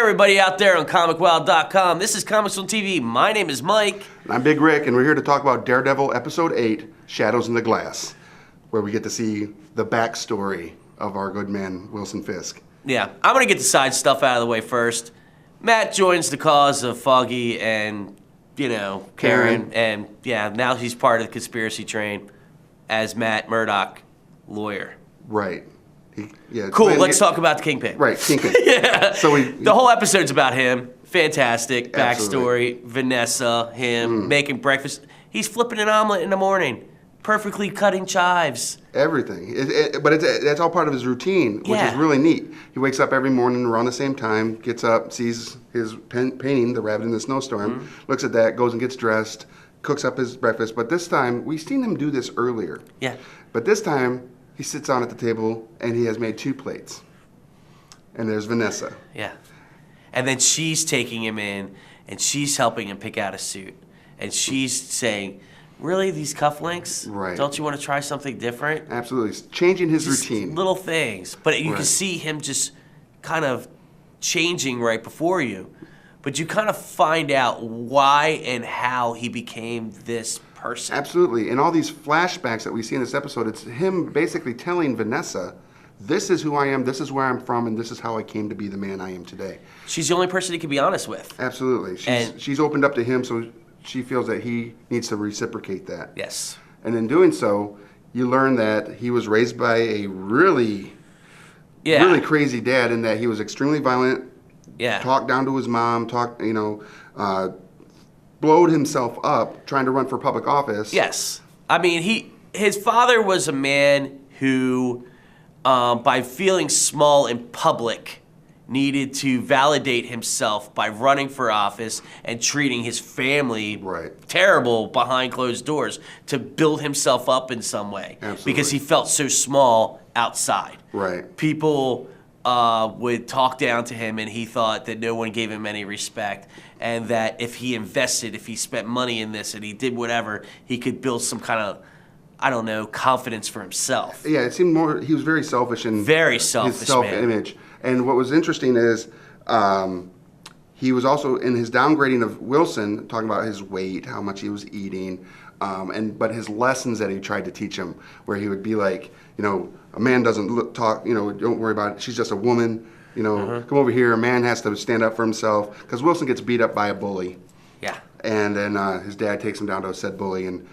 everybody out there on ComicWow.com. This is Comics on TV. My name is Mike. And I'm Big Rick, and we're here to talk about Daredevil Episode 8, Shadows in the Glass, where we get to see the backstory of our good man, Wilson Fisk. Yeah, I'm going to get the side stuff out of the way first. Matt joins the cause of Foggy and, Karen. And, now he's part of the conspiracy train as Matt Murdock, lawyer. Right. Cool, let's talk about the Kingpin. Right, Kingpin. Yeah. So the whole episode's about him. Fantastic. Absolutely. Backstory. Vanessa, him, making breakfast. He's flipping an omelet in the morning. Perfectly cutting chives. Everything. But that's all part of his routine, which is really neat. He wakes up every morning around the same time, gets up, sees his painting, The Rabbit in the Snowstorm, looks at that, goes and gets dressed, cooks up his breakfast. But this time, we've seen him do this earlier. Yeah. But this time, he sits down at the table, and he has made 2 plates. And there's Vanessa. Yeah. And then she's taking him in, and she's helping him pick out a suit. And she's saying, really, these cufflinks? Right. Don't you want to try something different? Absolutely. It's changing his Just routine. little things. But you can see him just kind of changing right before you. But you kind of find out why and how he became this person. Absolutely. And all these flashbacks that we see in this episode, it's him basically telling Vanessa, this is who I am, this is where I'm from, and this is how I came to be the man I am today. She's the only person he can be honest with. Absolutely. She's opened up to him, so she feels that he needs to reciprocate that. Yes. And in doing so, you learn that he was raised by a really crazy dad, in that he was extremely violent, talked down to his mom, blowed himself up trying to run for public office. Yes. I mean, his father was a man who, by feeling small in public, needed to validate himself by running for office and treating his family terrible behind closed doors to build himself up in some way. Absolutely. Because he felt so small outside. Right. People would talk down to him, and he thought that no one gave him any respect, and that if he invested, if he spent money in this, and he did whatever, he could build some kind of, confidence for himself. Yeah, it seemed he was very selfish and very selfish, his self-image. Man. And what was interesting is he was also, in his downgrading of Wilson, talking about his weight, how much he was eating, but his lessons that he tried to teach him, where he would be like, a man doesn't talk, don't worry about it. She's just a woman, come over here. A man has to stand up for himself, because Wilson gets beat up by a bully. Yeah. And then his dad takes him down to a said bully and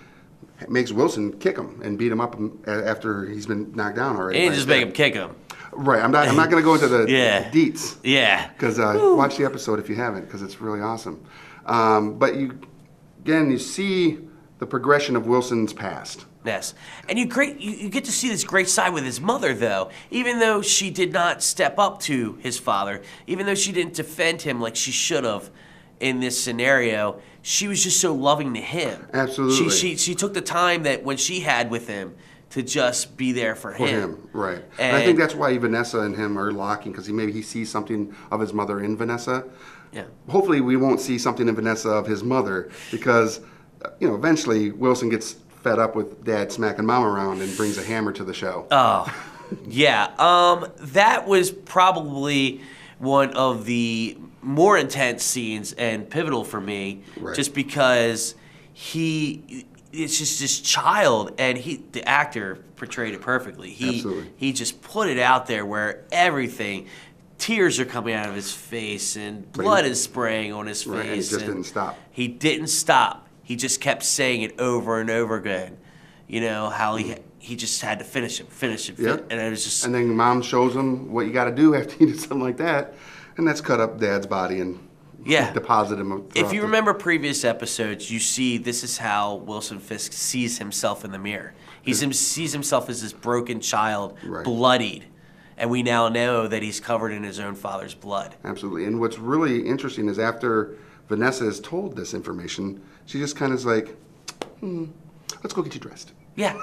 makes Wilson kick him and beat him up after he's been knocked down already. He didn't just make him kick him. Right. I'm not going to go into the deets. Yeah. Because watch the episode if you haven't, because it's really awesome. But you see the progression of Wilson's past. Yes. And you get to see this great side with his mother, though. Even though she did not step up to his father, even though she didn't defend him like she should have in this scenario, she was just so loving to him. Absolutely. She took the time that when she had with him to just be there for him. Right. And I think that's why Vanessa and him are locking, because maybe he sees something of his mother in Vanessa. Yeah. Hopefully we won't see something in Vanessa of his mother, because eventually Wilson gets fed up with dad smacking mom around and brings a hammer to the show. Oh, yeah. That was probably one of the more intense scenes and pivotal for me, just because it's just this child, and the actor portrayed it perfectly. He just put it out there where tears are coming out of his face and blood is spraying on his face. And he just didn't stop. He didn't stop. He just kept saying it over and over again. How he just had to finish it. Yep. And it was just. And then mom shows him what you got to do after you do something like that, and that's cut up dad's body and deposit him. If you remember previous episodes, you see this is how Wilson Fisk sees himself in the mirror. He sees himself as this broken child, bloodied. And we now know that he's covered in his own father's blood. Absolutely. And what's really interesting is after Vanessa is told this information, she just kind of is like, let's go get you dressed. Yeah.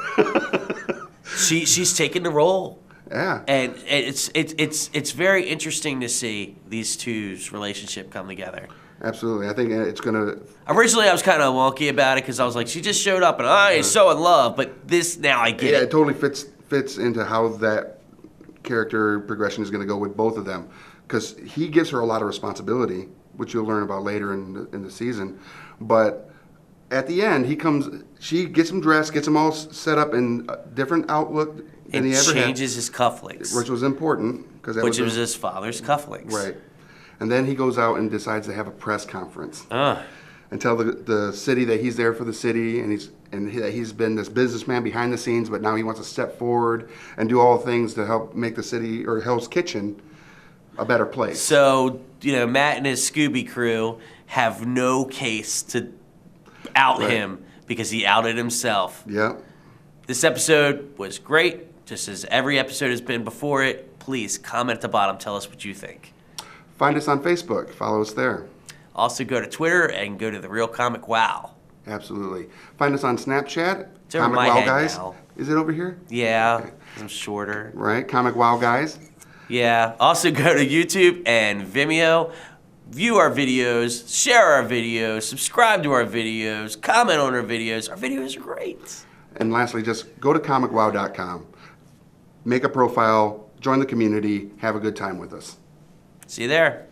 She's taken the role. Yeah. And it's very interesting to see these two's relationship come together. Absolutely. I think it's going to... Originally, I was kind of wonky about it because I was like, she just showed up and I am so in love. But this, now I get it. Yeah, it totally fits into how that character progression is going to go with both of them. because he gives her a lot of responsibility, which you'll learn about later in the season. But at the end, she gets him dressed, gets him all set up in a different outlook than he ever had. Changes his cufflinks. Which was important. Which was his father's cufflinks. Right. And then he goes out and decides to have a press conference. And tell the city that he's there for the city, and he's been this businessman behind the scenes, but now he wants to step forward and do all things to help make the city, or Hell's Kitchen, a better place. So, Matt and his Scooby crew have no case to out him because he outed himself. Yeah. This episode was great, just as every episode has been before it. Please comment at the bottom. Tell us what you think. Find us on Facebook. Follow us there. Also go to Twitter and go to The Real ComicWow. Absolutely. Find us on Snapchat. It's over my head Guys. now. Is it over here? Yeah, okay. I'm shorter. Right, ComicWow Guys. Yeah. Also go to YouTube and Vimeo. View our videos, share our videos, subscribe to our videos, comment on our videos. Our videos are great. And lastly, just go to ComicWow.com. Make a profile, join the community, have a good time with us. See you there.